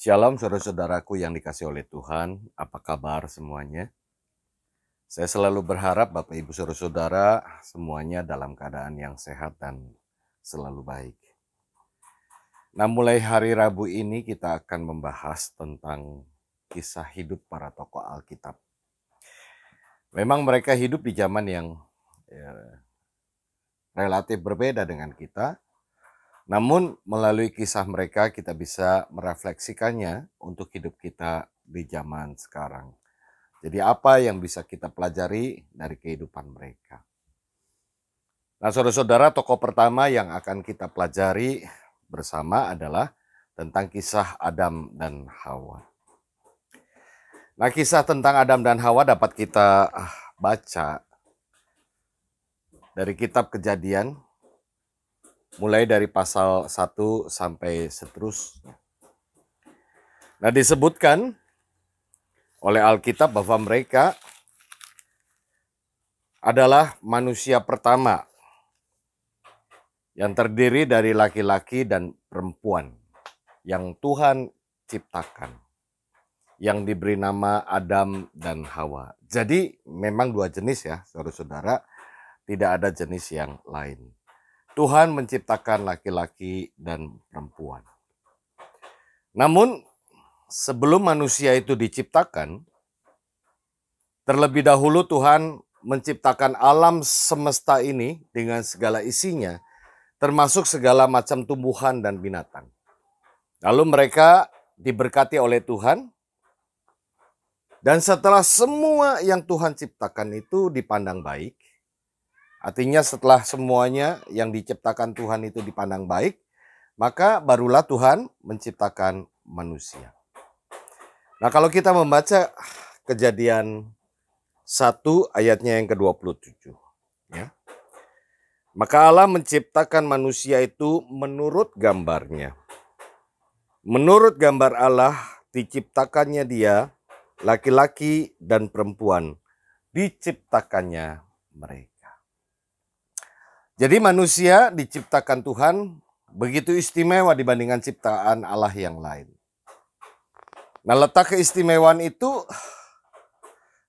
Shalom saudara-saudaraku yang dikasih oleh Tuhan, apa kabar semuanya? Saya selalu berharap Bapak Ibu saudara-saudara semuanya dalam keadaan yang sehat dan selalu baik. Nah, mulai hari Rabu ini kita akan membahas tentang kisah hidup para tokoh Alkitab. Memang mereka hidup di zaman yang relatif berbeda dengan kita. Namun melalui kisah mereka kita bisa merefleksikannya untuk hidup kita di zaman sekarang. Jadi apa yang bisa kita pelajari dari kehidupan mereka? Nah, saudara-saudara, tokoh pertama yang akan kita pelajari bersama adalah tentang kisah Adam dan Hawa. Nah, kisah tentang Adam dan Hawa dapat kita baca dari kitab Kejadian, mulai dari pasal 1 sampai seterusnya. Nah, disebutkan oleh Alkitab bahwa mereka adalah manusia pertama yang terdiri dari laki-laki dan perempuan yang Tuhan ciptakan, yang diberi nama Adam dan Hawa. Jadi memang dua jenis ya, saudara-saudara, tidak ada jenis yang lain. Tuhan menciptakan laki-laki dan perempuan. Namun sebelum manusia itu diciptakan, terlebih dahulu Tuhan menciptakan alam semesta ini dengan segala isinya, termasuk segala macam tumbuhan dan binatang. Lalu mereka diberkati oleh Tuhan, dan setelah semua yang Tuhan ciptakan itu dipandang baik, artinya setelah semuanya yang diciptakan Tuhan itu dipandang baik, maka barulah Tuhan menciptakan manusia. Nah, kalau kita membaca Kejadian 1 ayatnya yang ke-27. Ya. Maka Allah menciptakan manusia itu menurut gambarnya. Menurut gambar Allah diciptakannya dia, laki-laki dan perempuan, diciptakannya mereka. Jadi manusia diciptakan Tuhan begitu istimewa dibandingkan ciptaan Allah yang lain. Nah, letak keistimewaan itu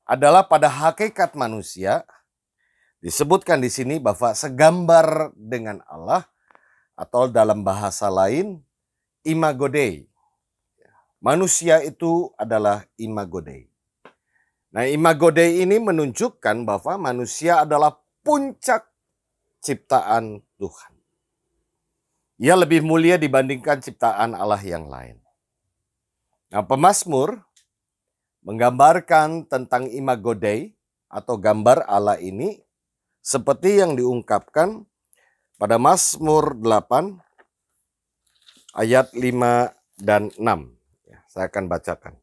adalah pada hakikat manusia. Disebutkan di sini bahwa segambar dengan Allah, atau dalam bahasa lain imago Dei. Manusia itu adalah imago Dei. Nah, imago Dei ini menunjukkan bahwa manusia adalah puncak ciptaan Tuhan. Ia lebih mulia dibandingkan ciptaan Allah yang lain. Nah, pemazmur menggambarkan tentang imago Dei atau gambar Allah ini seperti yang diungkapkan pada Mazmur 8 ayat 5 dan 6. Saya akan bacakan.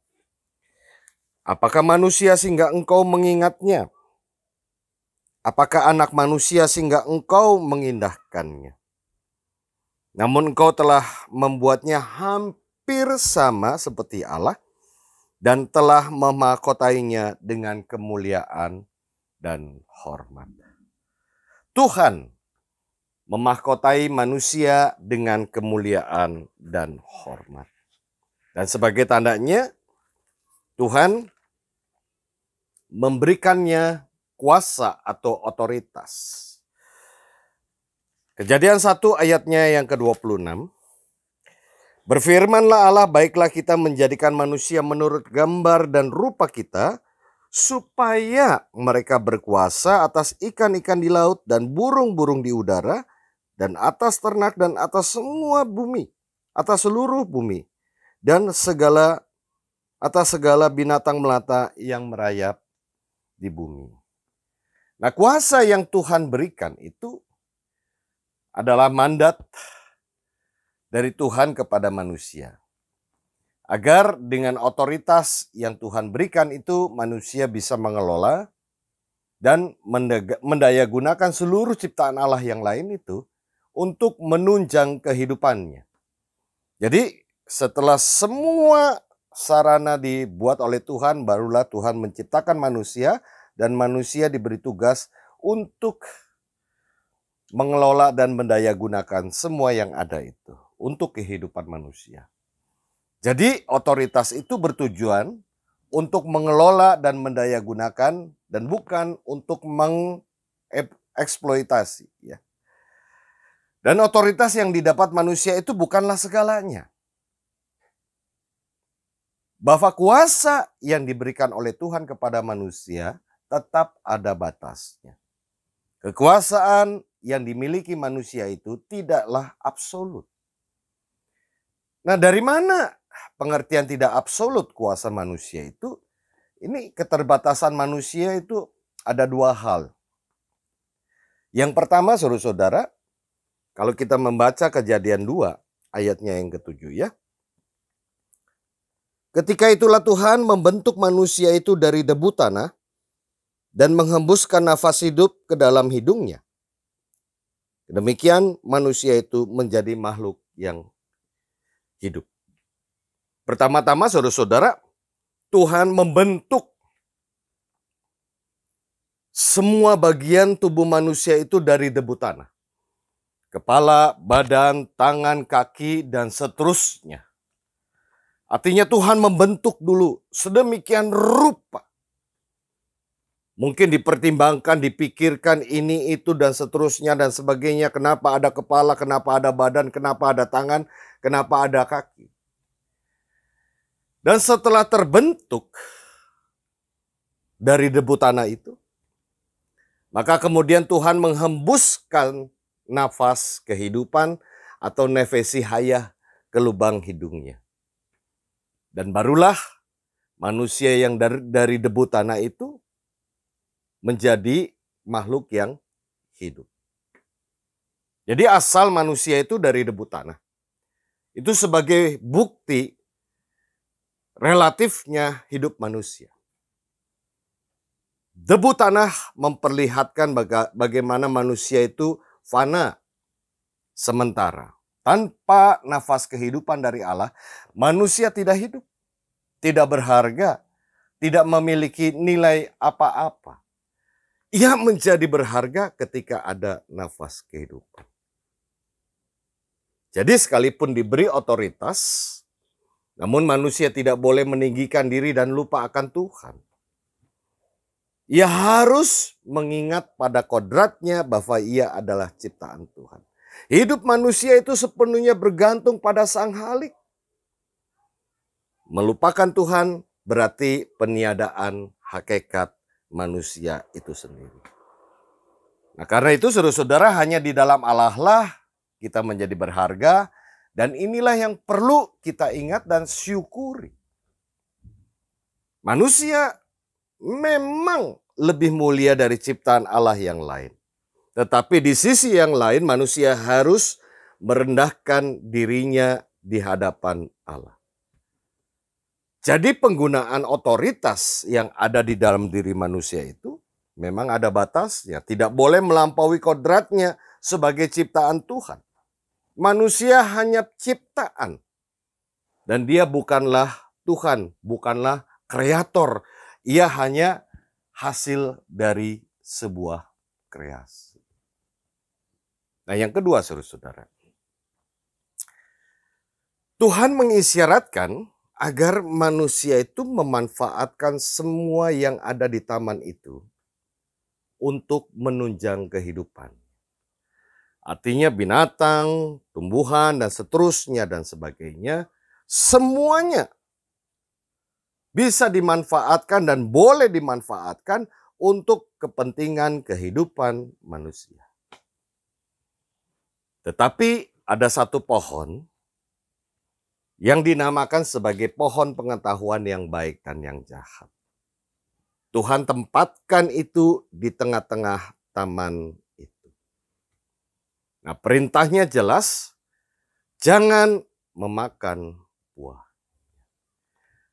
Apakah manusia sehingga engkau mengingatnya? Apakah anak manusia sehingga engkau mengindahkannya? Namun engkau telah membuatnya hampir sama seperti Allah dan telah memahkotainya dengan kemuliaan dan hormat. Tuhan memahkotai manusia dengan kemuliaan dan hormat. Dan sebagai tandanya, Tuhan memberikannya kuasa atau otoritas. Kejadian 1 ayatnya yang ke-26. Berfirmanlah Allah, baiklah kita menjadikan manusia menurut gambar dan rupa kita, supaya mereka berkuasa atas ikan-ikan di laut dan burung-burung di udara, dan atas ternak dan atas semua bumi, atas seluruh bumi, dan atas segala binatang melata yang merayap di bumi. Nah, kuasa yang Tuhan berikan itu adalah mandat dari Tuhan kepada manusia. Agar dengan otoritas yang Tuhan berikan itu manusia bisa mengelola dan mendayagunakan seluruh ciptaan Allah yang lain itu untuk menunjang kehidupannya. Jadi setelah semua sarana dibuat oleh Tuhan, barulah Tuhan menciptakan manusia dan manusia diberi tugas untuk mengelola dan mendayagunakan semua yang ada itu untuk kehidupan manusia. Jadi otoritas itu bertujuan untuk mengelola dan mendayagunakan dan bukan untuk mengeksploitasi. Ya. Dan otoritas yang didapat manusia itu bukanlah segalanya. Bahwa kuasa yang diberikan oleh Tuhan kepada manusia tetap ada batasnya. Kekuasaan yang dimiliki manusia itu tidaklah absolut. Nah, dari mana pengertian tidak absolut kuasa manusia itu? Ini keterbatasan manusia itu ada dua hal. Yang pertama, saudara-saudara, kalau kita membaca Kejadian 2 ayatnya yang ke-7 ya. Ketika itulah Tuhan membentuk manusia itu dari debu tanah dan menghembuskan nafas hidup ke dalam hidungnya. Demikian manusia itu menjadi makhluk yang hidup. Pertama-tama saudara-saudara, Tuhan membentuk semua bagian tubuh manusia itu dari debu tanah. Kepala, badan, tangan, kaki, dan seterusnya. Artinya Tuhan membentuk dulu sedemikian rupa. Mungkin dipertimbangkan, dipikirkan ini, itu, dan seterusnya, dan sebagainya. Kenapa ada kepala, kenapa ada badan, kenapa ada tangan, kenapa ada kaki. Dan setelah terbentuk dari debu tanah itu, maka kemudian Tuhan menghembuskan nafas kehidupan atau nefesi hayah ke lubang hidungnya. Dan barulah manusia yang dari debu tanah itu menjadi makhluk yang hidup. Jadi asal manusia itu dari debu tanah. Itu sebagai bukti relatifnya hidup manusia. Debu tanah memperlihatkan bagaimana manusia itu fana sementara. Tanpa nafas kehidupan dari Allah, manusia tidak hidup, tidak berharga, tidak memiliki nilai apa-apa. Ia menjadi berharga ketika ada nafas kehidupan. Jadi sekalipun diberi otoritas, namun manusia tidak boleh meninggikan diri dan lupa akan Tuhan. Ia harus mengingat pada kodratnya bahwa ia adalah ciptaan Tuhan. Hidup manusia itu sepenuhnya bergantung pada Sang Khalik. Melupakan Tuhan berarti peniadaan hakikat manusia itu sendiri. Nah, karena itu saudara-saudara, hanya di dalam Allah lah kita menjadi berharga, dan inilah yang perlu kita ingat dan syukuri. Manusia memang lebih mulia dari ciptaan Allah yang lain. Tetapi di sisi yang lain manusia harus merendahkan dirinya di hadapan Allah. Jadi penggunaan otoritas yang ada di dalam diri manusia itu memang ada batasnya. Tidak boleh melampaui kodratnya sebagai ciptaan Tuhan. Manusia hanya ciptaan. Dan dia bukanlah Tuhan, bukanlah kreator. Ia hanya hasil dari sebuah kreasi. Nah, yang kedua, saudara-saudara. Tuhan mengisyaratkan agar manusia itu memanfaatkan semua yang ada di taman itu untuk menunjang kehidupan. Artinya binatang, tumbuhan, dan seterusnya dan sebagainya, semuanya bisa dimanfaatkan dan boleh dimanfaatkan untuk kepentingan kehidupan manusia. Tetapi ada satu pohon yang dinamakan sebagai pohon pengetahuan yang baik dan yang jahat. Tuhan tempatkan itu di tengah-tengah taman itu. Nah, perintahnya jelas, jangan memakan buah.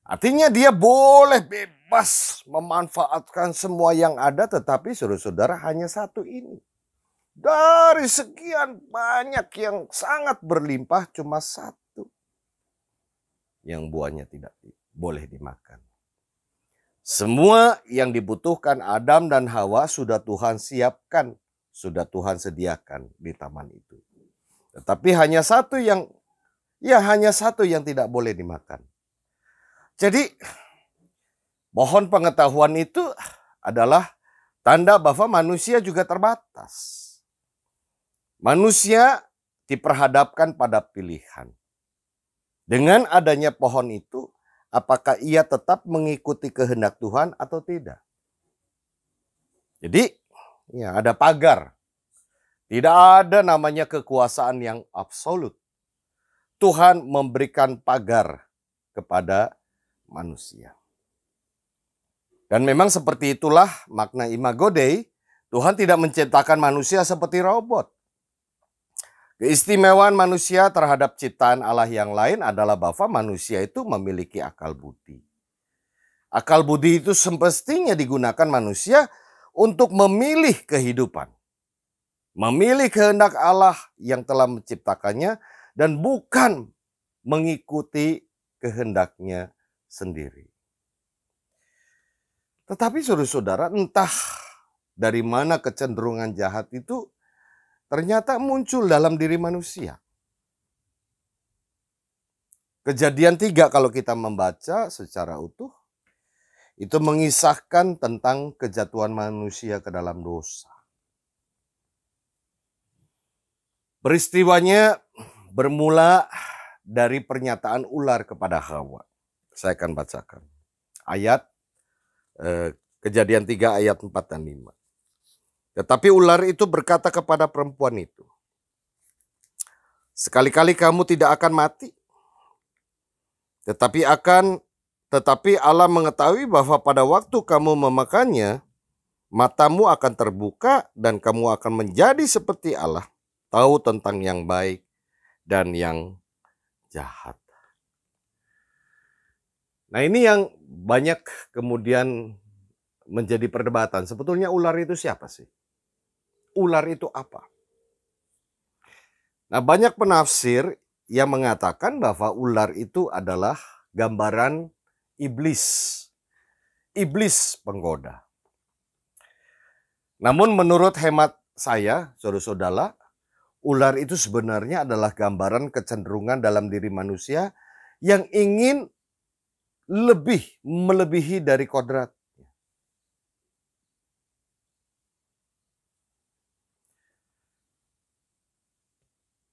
Artinya dia boleh bebas memanfaatkan semua yang ada, tetapi saudara-saudara hanya satu ini. Dari sekian banyak yang sangat berlimpah, cuma satu yang buahnya tidak boleh dimakan. Semua yang dibutuhkan Adam dan Hawa sudah Tuhan siapkan, sudah Tuhan sediakan di taman itu. Tetapi hanya satu yang Ya, hanya satu yang tidak boleh dimakan. Jadi, pohon pengetahuan itu adalah tanda bahwa manusia juga terbatas. Manusia diperhadapkan pada pilihan. Dengan adanya pohon itu, apakah ia tetap mengikuti kehendak Tuhan atau tidak? Jadi, ya ada pagar. Tidak ada namanya kekuasaan yang absolut. Tuhan memberikan pagar kepada manusia. Dan memang seperti itulah makna Imago Dei. Tuhan tidak menciptakan manusia seperti robot. Keistimewaan manusia terhadap ciptaan Allah yang lain adalah bahwa manusia itu memiliki akal budi. Akal budi itu semestinya digunakan manusia untuk memilih kehidupan. Memilih kehendak Allah yang telah menciptakannya dan bukan mengikuti kehendaknya sendiri. Tetapi saudara-saudara, entah dari mana kecenderungan jahat itu ternyata muncul dalam diri manusia. Kejadian 3 kalau kita membaca secara utuh, itu mengisahkan tentang kejatuhan manusia ke dalam dosa. Peristiwanya bermula dari pernyataan ular kepada Hawa. Saya akan bacakan. Ayat Kejadian 3 ayat 4 dan 5. Tetapi ular itu berkata kepada perempuan itu, sekali-kali kamu tidak akan mati. Tetapi Allah mengetahui bahwa pada waktu kamu memakannya, matamu akan terbuka dan kamu akan menjadi seperti Allah, tahu tentang yang baik dan yang jahat. Nah, ini yang banyak kemudian menjadi perdebatan. Sebetulnya ular itu siapa sih? Ular itu apa? Nah, banyak penafsir yang mengatakan bahwa ular itu adalah gambaran iblis. Iblis penggoda. Namun menurut hemat saya, saudara-saudara, ular itu sebenarnya adalah gambaran kecenderungan dalam diri manusia yang ingin melebihi dari kodrat.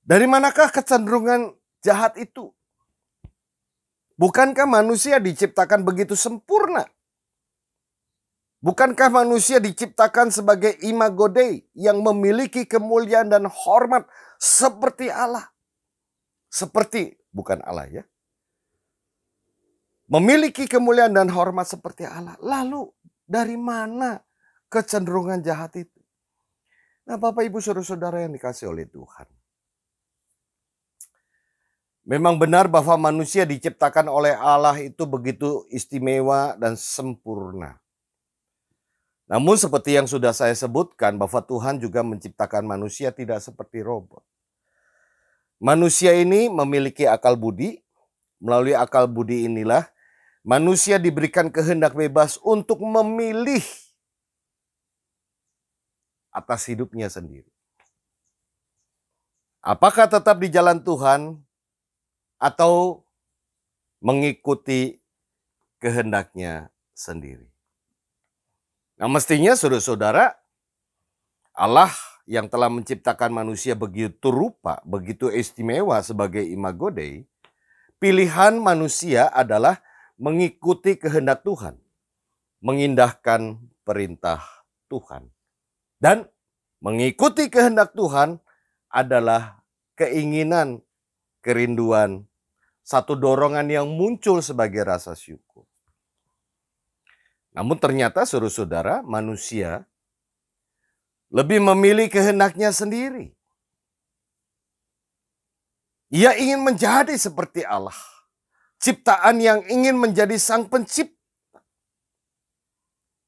Dari manakah kecenderungan jahat itu? Bukankah manusia diciptakan begitu sempurna? Bukankah manusia diciptakan sebagai imago Dei yang memiliki kemuliaan dan hormat seperti Allah? Bukan Allah ya. Memiliki kemuliaan dan hormat seperti Allah. Lalu dari mana kecenderungan jahat itu? Nah, Bapak Ibu saudara-saudara yang dikasih oleh Tuhan. Memang benar bahwa manusia diciptakan oleh Allah itu begitu istimewa dan sempurna. Namun seperti yang sudah saya sebutkan bahwa Tuhan juga menciptakan manusia tidak seperti robot. Manusia ini memiliki akal budi. Melalui akal budi inilah manusia diberikan kehendak bebas untuk memilih atas hidupnya sendiri. Apakah tetap di jalan Tuhan atau mengikuti kehendaknya sendiri. Nah, mestinya saudara-saudara, Allah yang telah menciptakan manusia begitu rupa, begitu istimewa sebagai imago Dei, pilihan manusia adalah mengikuti kehendak Tuhan, mengindahkan perintah Tuhan. Dan mengikuti kehendak Tuhan adalah keinginan, kerinduan, satu dorongan yang muncul sebagai rasa syukur. Namun ternyata saudara-saudara, manusia lebih memilih kehendaknya sendiri. Ia ingin menjadi seperti Allah. Ciptaan yang ingin menjadi sang pencipta.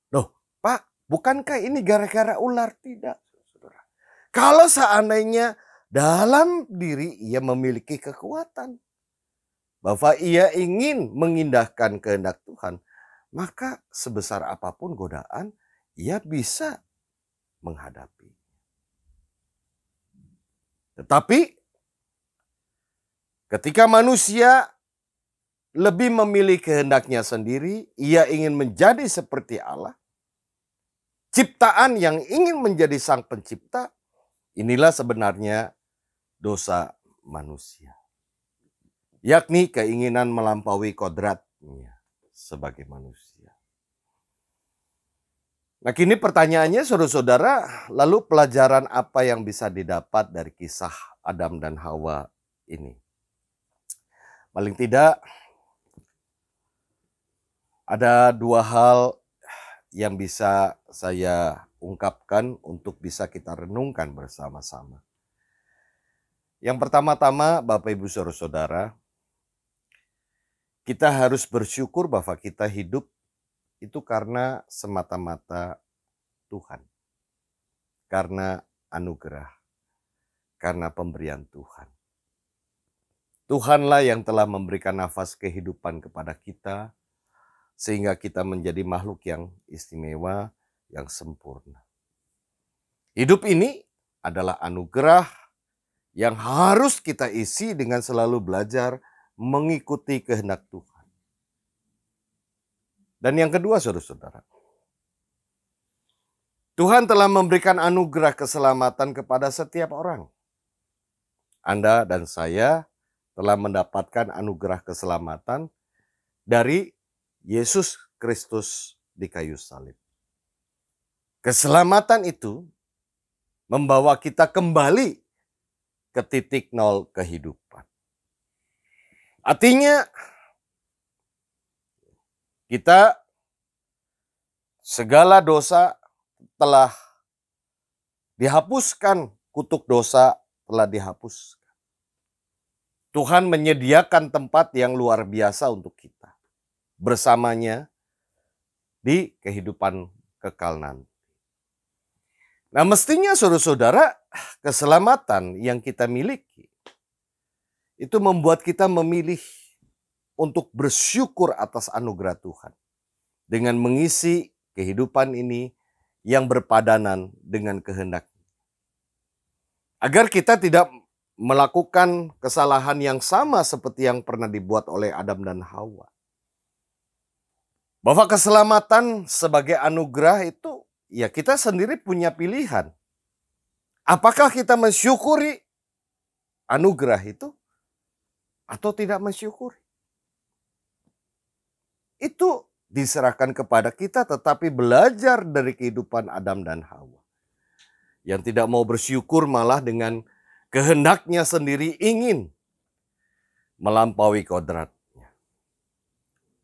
Loh, Pak, bukankah ini gara-gara ular? Tidak, saudara. Kalau seandainya dalam diri ia memiliki kekuatan, bahwa ia ingin mengindahkan kehendak Tuhan, maka sebesar apapun godaan, ia bisa menghadapi. Tetapi Ketika manusia lebih memilih kehendaknya sendiri, ia ingin menjadi seperti Allah. Ciptaan yang ingin menjadi sang pencipta, inilah sebenarnya dosa manusia. Yakni keinginan melampaui kodratnya sebagai manusia. Nah, kini pertanyaannya saudara-saudara, lalu pelajaran apa yang bisa didapat dari kisah Adam dan Hawa ini? Paling tidak ada dua hal yang bisa saya ungkapkan untuk bisa kita renungkan bersama-sama. Yang pertama-tama, Bapak Ibu Saudara-saudara, kita harus bersyukur bahwa kita hidup itu karena semata-mata Tuhan. Karena anugerah, karena pemberian Tuhan. Tuhanlah yang telah memberikan nafas kehidupan kepada kita, sehingga kita menjadi makhluk yang istimewa, yang sempurna. Hidup ini adalah anugerah yang harus kita isi dengan selalu belajar mengikuti kehendak Tuhan. Dan yang kedua, saudara-saudara, Tuhan telah memberikan anugerah keselamatan kepada setiap orang. Anda dan saya telah mendapatkan anugerah keselamatan dari Yesus Kristus di kayu salib. Keselamatan itu membawa kita kembali ke titik nol kehidupan. Artinya, kita segala dosa telah dihapuskan, kutuk dosa telah dihapuskan. Tuhan menyediakan tempat yang luar biasa untuk kita bersamanya di kehidupan kekal nanti. Nah, mestinya saudara-saudara, keselamatan yang kita miliki itu membuat kita memilih untuk bersyukur atas anugerah Tuhan dengan mengisi kehidupan ini yang berpadanan dengan kehendak-Nya. Agar kita tidak melakukan kesalahan yang sama seperti yang pernah dibuat oleh Adam dan Hawa. Bahwa keselamatan sebagai anugerah itu, ya kita sendiri punya pilihan. Apakah kita mensyukuri anugerah itu atau tidak mensyukuri? Itu diserahkan kepada kita, tetapi belajar dari kehidupan Adam dan Hawa. Yang tidak mau bersyukur malah dengan kehendaknya sendiri ingin melampaui kodratnya.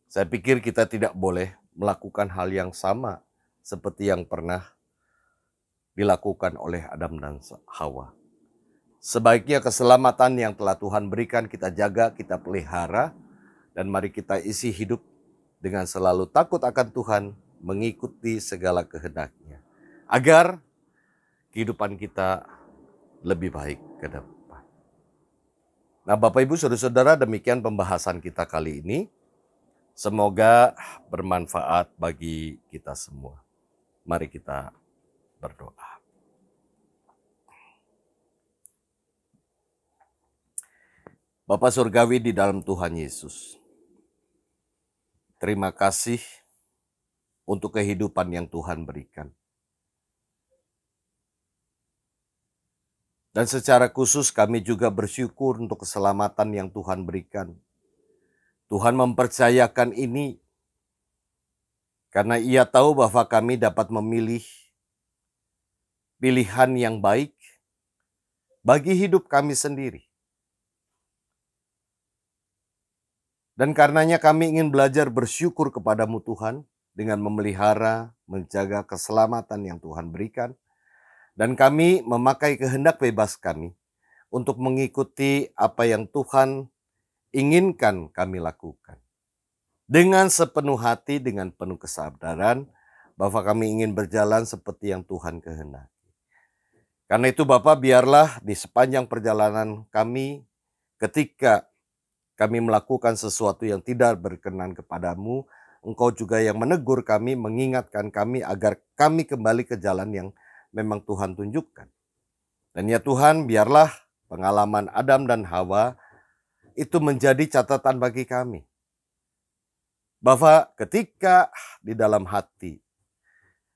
Saya pikir kita tidak boleh melakukan hal yang sama seperti yang pernah dilakukan oleh Adam dan Hawa. Sebaiknya keselamatan yang telah Tuhan berikan kita jaga, kita pelihara, dan mari kita isi hidup dengan selalu takut akan Tuhan, mengikuti segala kehendak-Nya, agar kehidupan kita lebih baik ke depan. Nah, Bapak Ibu Saudara-saudara, demikian pembahasan kita kali ini. Semoga bermanfaat bagi kita semua. Mari kita berdoa. Bapa Surgawi di dalam Tuhan Yesus, terima kasih untuk kehidupan yang Tuhan berikan. Dan secara khusus kami juga bersyukur untuk keselamatan yang Tuhan berikan. Tuhan mempercayakan ini karena Ia tahu bahwa kami dapat memilih pilihan yang baik bagi hidup kami sendiri. Dan karenanya kami ingin belajar bersyukur kepadamu Tuhan dengan memelihara, menjaga keselamatan yang Tuhan berikan. Dan kami memakai kehendak bebas kami untuk mengikuti apa yang Tuhan inginkan kami lakukan. Dengan sepenuh hati, dengan penuh kesadaran bahwa kami ingin berjalan seperti yang Tuhan kehendaki. Karena itu Bapa, biarlah di sepanjang perjalanan kami ketika kami melakukan sesuatu yang tidak berkenan kepadamu, Engkau juga yang menegur kami, mengingatkan kami agar kami kembali ke jalan yang memang Tuhan tunjukkan. Dan ya Tuhan, biarlah pengalaman Adam dan Hawa itu menjadi catatan bagi kami. Bahwa ketika di dalam hati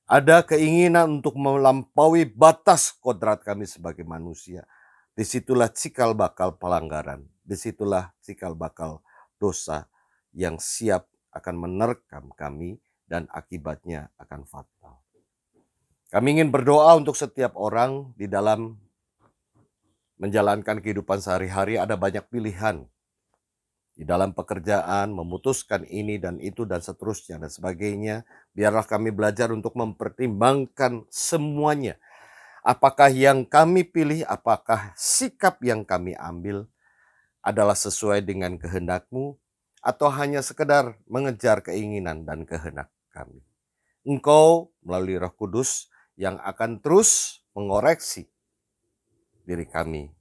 ada keinginan untuk melampaui batas kodrat kami sebagai manusia, disitulah cikal bakal pelanggaran, disitulah cikal bakal dosa yang siap akan menerkam kami dan akibatnya akan fatal. Kami ingin berdoa untuk setiap orang di dalam menjalankan kehidupan sehari-hari. Ada banyak pilihan di dalam pekerjaan, memutuskan ini dan itu dan seterusnya dan sebagainya. Biarlah kami belajar untuk mempertimbangkan semuanya. Apakah yang kami pilih, apakah sikap yang kami ambil adalah sesuai dengan kehendak-Mu, atau hanya sekedar mengejar keinginan dan kehendak kami. Engkau melalui Roh Kudus yang akan terus mengoreksi diri kami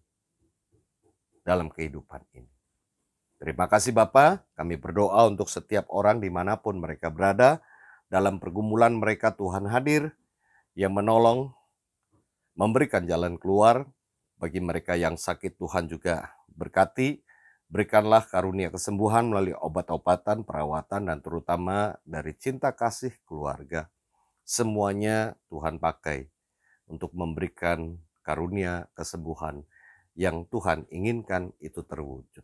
dalam kehidupan ini. Terima kasih Bapa, kami berdoa untuk setiap orang dimanapun mereka berada, dalam pergumulan mereka Tuhan hadir, yang menolong, memberikan jalan keluar, bagi mereka yang sakit Tuhan juga berkati, berikanlah karunia kesembuhan melalui obat-obatan, perawatan, dan terutama dari cinta kasih keluarga. Semuanya Tuhan pakai untuk memberikan karunia kesembuhan yang Tuhan inginkan itu terwujud.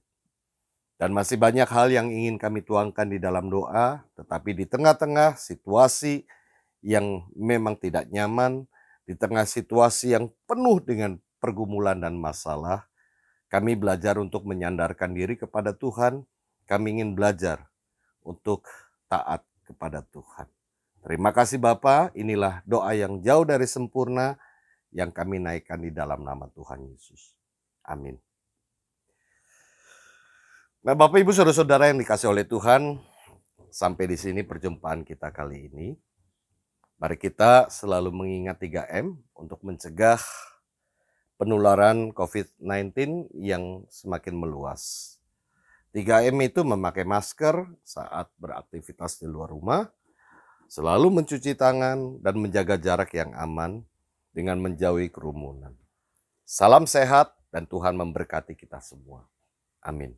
Dan masih banyak hal yang ingin kami tuangkan di dalam doa, tetapi di tengah-tengah situasi yang memang tidak nyaman, di tengah situasi yang penuh dengan pergumulan dan masalah, kami belajar untuk menyandarkan diri kepada Tuhan. Kami ingin belajar untuk taat kepada Tuhan. Terima kasih Bapa, inilah doa yang jauh dari sempurna yang kami naikkan di dalam nama Tuhan Yesus. Amin. Nah Bapak Ibu Saudara-saudara yang dikasih oleh Tuhan, sampai di sini perjumpaan kita kali ini. Mari kita selalu mengingat 3M untuk mencegah penularan COVID-19 yang semakin meluas. 3M itu memakai masker saat beraktivitas di luar rumah, selalu mencuci tangan dan menjaga jarak yang aman dengan menjauhi kerumunan. Salam sehat dan Tuhan memberkati kita semua. Amin.